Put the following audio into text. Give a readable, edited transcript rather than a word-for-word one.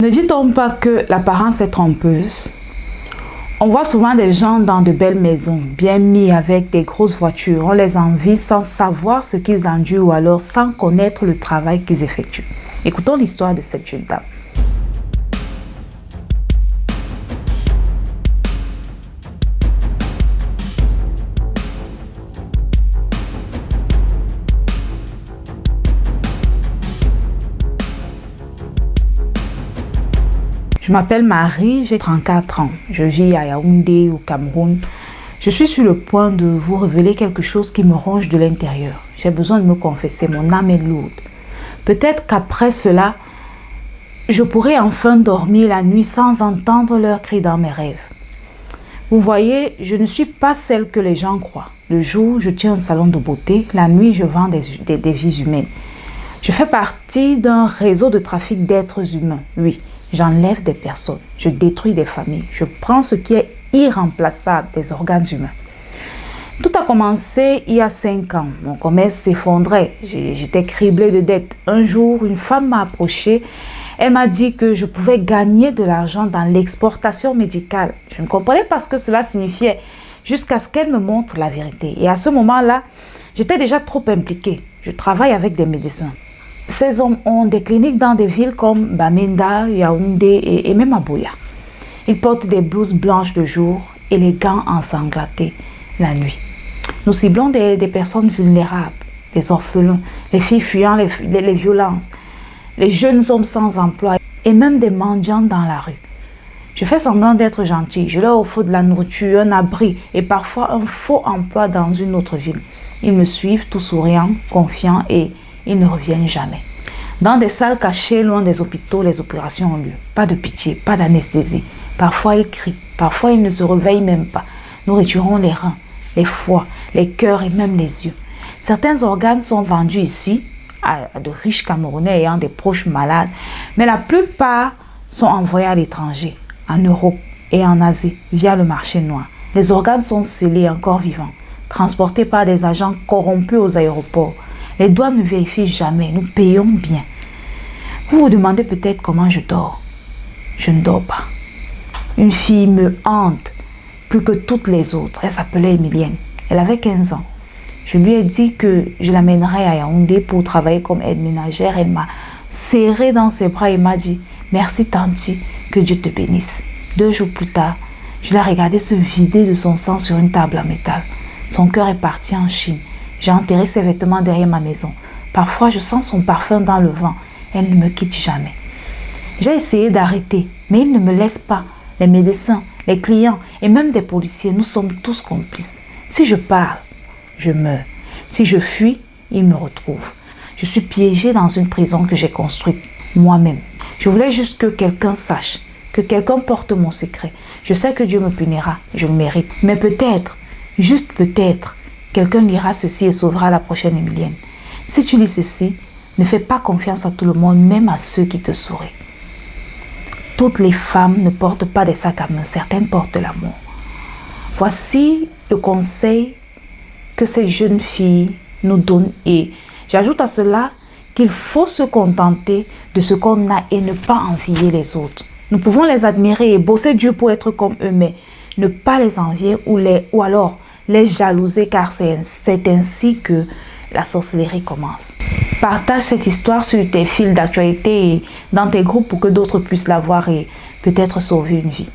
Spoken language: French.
Ne dit-on pas que l'apparence est trompeuse? On voit souvent des gens dans de belles maisons, bien mis avec des grosses voitures. On les envie sans savoir ce qu'ils endurent ou alors sans connaître le travail qu'ils effectuent. Écoutons l'histoire de cette jeune dame. Je m'appelle Marie, j'ai 34 ans. Je vis à Yaoundé, au Cameroun. Je suis sur le point de vous révéler quelque chose qui me ronge de l'intérieur. J'ai besoin de me confesser, mon âme est lourde. Peut-être qu'après cela, je pourrai enfin dormir la nuit sans entendre leurs cris dans mes rêves. Vous voyez, je ne suis pas celle que les gens croient. Le jour, je tiens un salon de beauté. La nuit, je vends des vies humaines. Je fais partie d'un réseau de trafic d'êtres humains, oui. J'enlève des personnes, je détruis des familles, je prends ce qui est irremplaçable, des organes humains. Tout a commencé il y a 5 ans. Mon commerce s'effondrait, j'étais criblée de dettes. Un jour, une femme m'a approchée. Elle m'a dit que je pouvais gagner de l'argent dans l'exportation médicale. Je ne comprenais pas ce que cela signifiait jusqu'à ce qu'elle me montre la vérité. Et à ce moment-là, j'étais déjà trop impliquée. Je travaille avec des médecins. Ces hommes ont des cliniques dans des villes comme Bamenda, Yaoundé et même Aboya. Ils portent des blouses blanches de jour et les gants ensanglantés la nuit. Nous ciblons des personnes vulnérables, des orphelins, les filles fuyant les violences, les jeunes hommes sans emploi et même des mendiants dans la rue. Je fais semblant d'être gentille, je leur offre de la nourriture, un abri et parfois un faux emploi dans une autre ville. Ils me suivent tout souriants, confiants et ils ne reviennent jamais. Dans des salles cachées, loin des hôpitaux, les opérations ont lieu. Pas de pitié, pas d'anesthésie. Parfois, ils crient. Parfois, ils ne se réveillent même pas. Nous retirons les reins, les foies, les cœurs et même les yeux. Certains organes sont vendus ici à de riches Camerounais ayant des proches malades. Mais la plupart sont envoyés à l'étranger, en Europe et en Asie, via le marché noir. Les organes sont scellés encore vivants, transportés par des agents corrompus aux aéroports. Les douanes ne vérifient jamais, nous payons bien. Vous vous demandez peut-être comment je dors. Je ne dors pas. Une fille me hante plus que toutes les autres. Elle s'appelait Emilienne. Elle avait 15 ans. Je lui ai dit que je l'amènerais à Yaoundé pour travailler comme aide ménagère. Elle m'a serré dans ses bras et m'a dit « Merci Tanti, que Dieu te bénisse ». 2 jours plus tard, je l'ai regardé se vider de son sang sur une table en métal. Son cœur est parti en Chine. J'ai enterré ses vêtements derrière ma maison. Parfois, je sens son parfum dans le vent. Elle ne me quitte jamais. J'ai essayé d'arrêter, mais ils ne me laissent pas. Les médecins, les clients et même des policiers, nous sommes tous complices. Si je parle, je meurs. Si je fuis, ils me retrouvent. Je suis piégée dans une prison que j'ai construite moi-même. Je voulais juste que quelqu'un sache, que quelqu'un porte mon secret. Je sais que Dieu me punira, je le mérite. Mais peut-être, juste peut-être, quelqu'un lira ceci et sauvera la prochaine Emilienne. Si tu lis ceci, ne fais pas confiance à tout le monde, même à ceux qui te sourient. Toutes les femmes ne portent pas des sacs à main, certaines portent l'amour. Voici le conseil que ces jeunes filles nous donnent et j'ajoute à cela qu'il faut se contenter de ce qu'on a et ne pas envier les autres. Nous pouvons les admirer et bosser dur pour être comme eux, mais ne pas les envier ou alors les jalouser car c'est ainsi que la sorcellerie commence. Partage cette histoire sur tes fils d'actualité et dans tes groupes pour que d'autres puissent la voir et peut-être sauver une vie.